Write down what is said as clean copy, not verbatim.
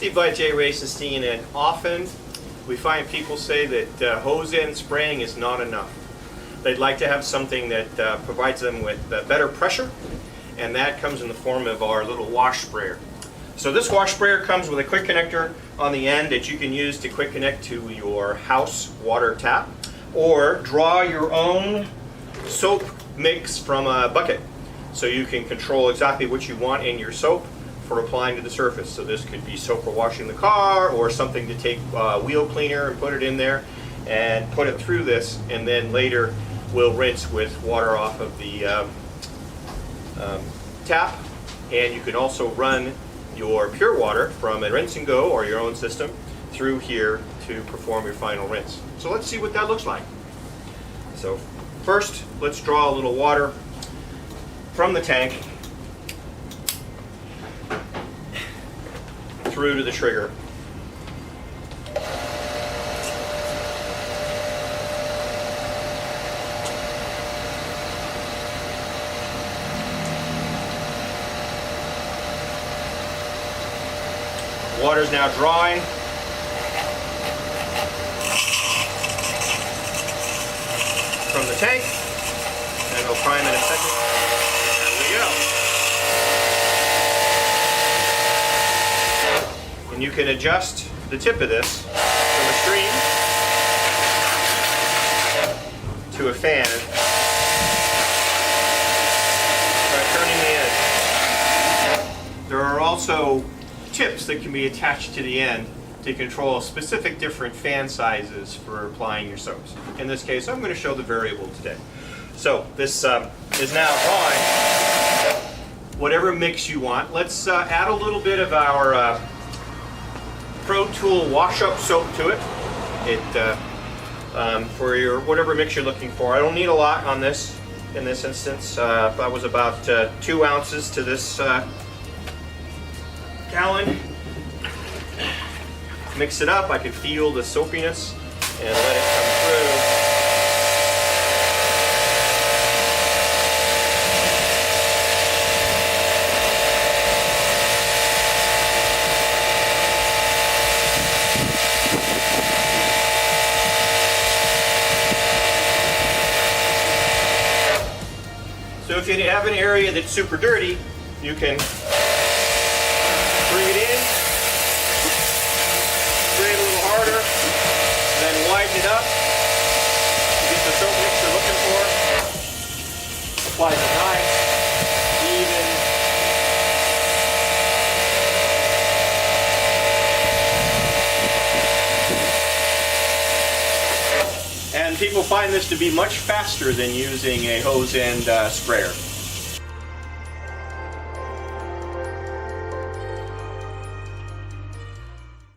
Steve by J.Racenstein, and often we find people say that hose end spraying is not enough. They'd like to have something that provides them with better pressure, and that comes in the form of our little wash sprayer. So this wash sprayer comes with a quick connector on the end that you can use to quick connect to your house water tap, or draw your own soap mix from a bucket. So you can control exactly what you want in your soap for applying to the surface. So this could be soap for washing the car, or something to take wheel cleaner and put it in there and put it through this, and then later we'll rinse with water off of the tap. And you can also run your pure water from a rinse and go or your own system through here to perform your final rinse. So let's see what that looks like. So first, let's draw a little water from the tank through to the trigger. Water's now drawing. From the tank, and it'll prime in a second. There we go. And you can adjust the tip of this from a stream to a fan by turning the edge. There are also tips that can be attached to the end to control specific different fan sizes for applying your soaps. In this case, I'm going to show the variable today. So this is now drawing whatever mix you want. Let's add a little bit of our ProTool wash-up soap to it. For your whatever mix you're looking for. I don't need a lot on this in this instance. That was about 2 ounces to this gallon. Mix it up. I can feel the soapiness and let it come through. So if you have an area that's super dirty, you can bring it in, spray it a little harder, then widen it up to get the soap mix you're looking for. Apply the nice, even. And people find this to be much faster than using a hose end sprayer.